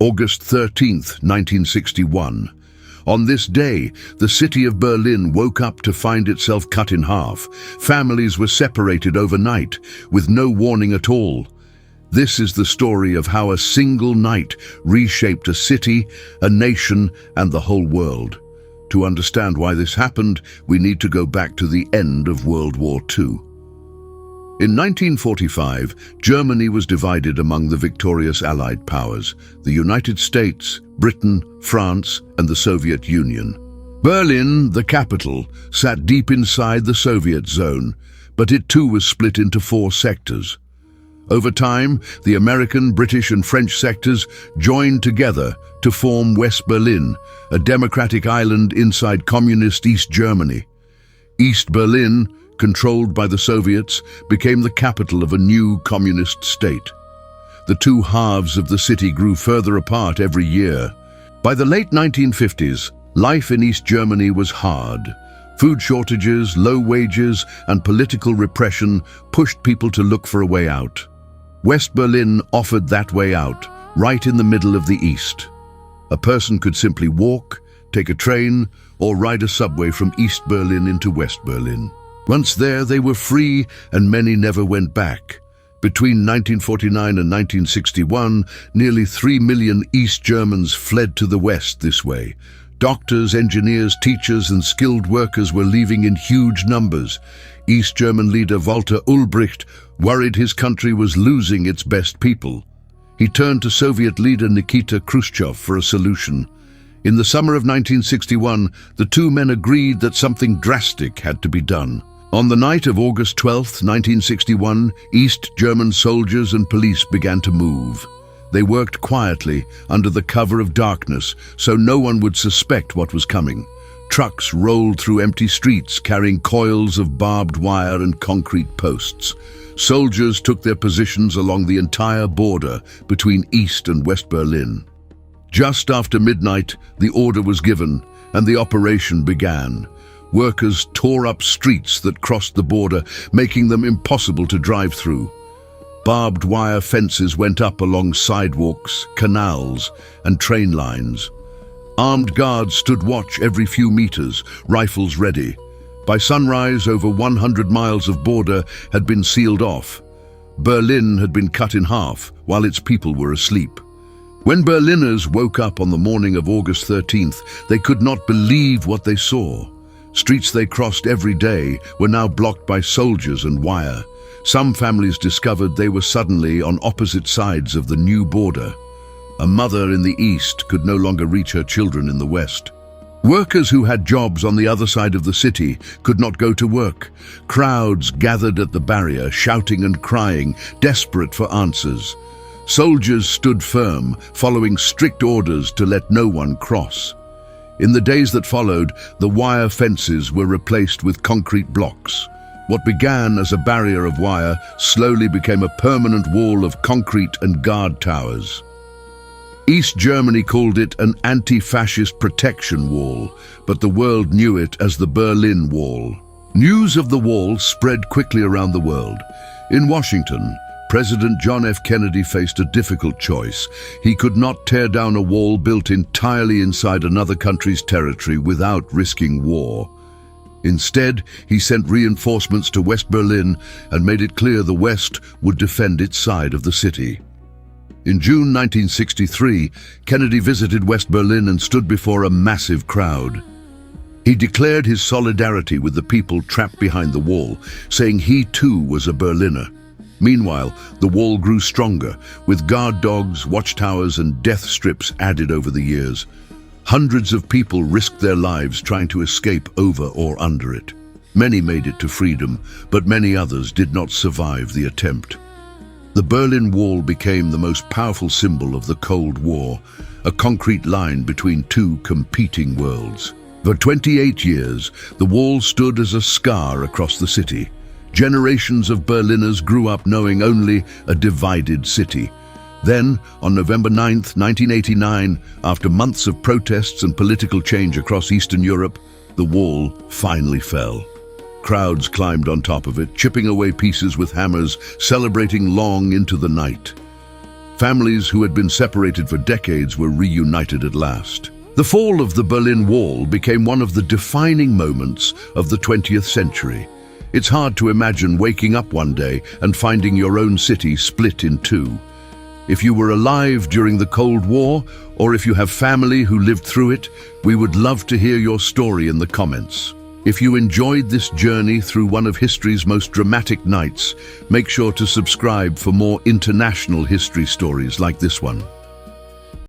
August 13th, 1961. On this day, the city of Berlin woke up to find itself cut in half. Families were separated overnight, with no warning at all. This is the story of how a single night reshaped a city, a nation, and the whole world. To understand why this happened, we need to go back to the end of World War II. In 1945, Germany was divided among the victorious Allied powers, the United States, Britain, France, and the Soviet Union. Berlin, the capital, sat deep inside the Soviet zone, but it too was split into 4 sectors. Over time, the American, British, and French sectors joined together to form West Berlin, a democratic island inside communist East Germany. East Berlin, controlled by the Soviets, became the capital of a new communist state. The two halves of the city grew further apart every year. By the late 1950s, life in East Germany was hard. Food shortages, low wages, and political repression pushed people to look for a way out. West Berlin offered that way out, right in the middle of the East. A person could simply walk, take a train, or ride a subway from East Berlin into West Berlin. Once there, they were free, and many never went back. Between 1949 and 1961, nearly 3 million East Germans fled to the West this way. Doctors, engineers, teachers, and skilled workers were leaving in huge numbers. East German leader Walter Ulbricht worried his country was losing its best people. He turned to Soviet leader Nikita Khrushchev for a solution. In the summer of 1961, the two men agreed that something drastic had to be done. On the night of August 12, 1961, East German soldiers and police began to move. They worked quietly, under the cover of darkness, so no one would suspect what was coming. Trucks rolled through empty streets, carrying coils of barbed wire and concrete posts. Soldiers took their positions along the entire border between East and West Berlin. Just after midnight, the order was given, and the operation began. Workers tore up streets that crossed the border, making them impossible to drive through. Barbed wire fences went up along sidewalks, canals, and train lines. Armed guards stood watch every few meters, rifles ready. By sunrise, over 100 miles of border had been sealed off. Berlin had been cut in half, while its people were asleep. When Berliners woke up on the morning of August 13th, they could not believe what they saw. Streets they crossed every day were now blocked by soldiers and wire. Some families discovered they were suddenly on opposite sides of the new border. A mother in the east could no longer reach her children in the west. Workers who had jobs on the other side of the city could not go to work. Crowds gathered at the barrier, shouting and crying, desperate for answers. Soldiers stood firm, following strict orders to let no one cross. In the days that followed, the wire fences were replaced with concrete blocks. What began as a barrier of wire slowly became a permanent wall of concrete and guard towers. East Germany called it an anti-fascist protection wall, but the world knew it as the Berlin Wall. News of the wall spread quickly around the world. In Washington, President John F. Kennedy faced a difficult choice. He could not tear down a wall built entirely inside another country's territory without risking war. Instead, he sent reinforcements to West Berlin and made it clear the West would defend its side of the city. In June 1963, Kennedy visited West Berlin and stood before a massive crowd. He declared his solidarity with the people trapped behind the wall, saying he too was a Berliner. Meanwhile, the wall grew stronger, with guard dogs, watchtowers, and death strips added over the years. Hundreds of people risked their lives trying to escape over or under it. Many made it to freedom, but many others did not survive the attempt. The Berlin Wall became the most powerful symbol of the Cold War, a concrete line between two competing worlds. For 28 years, the wall stood as a scar across the city. Generations of Berliners grew up knowing only a divided city. Then, on November 9, 1989, after months of protests and political change across Eastern Europe, the wall finally fell. Crowds climbed on top of it, chipping away pieces with hammers, celebrating long into the night. Families who had been separated for decades were reunited at last. The fall of the Berlin Wall became one of the defining moments of the 20th century. It's hard to imagine waking up one day and finding your own city split in two. If you were alive during the Cold War, or if you have family who lived through it, we would love to hear your story in the comments. If you enjoyed this journey through one of history's most dramatic nights, make sure to subscribe for more international history stories like this one.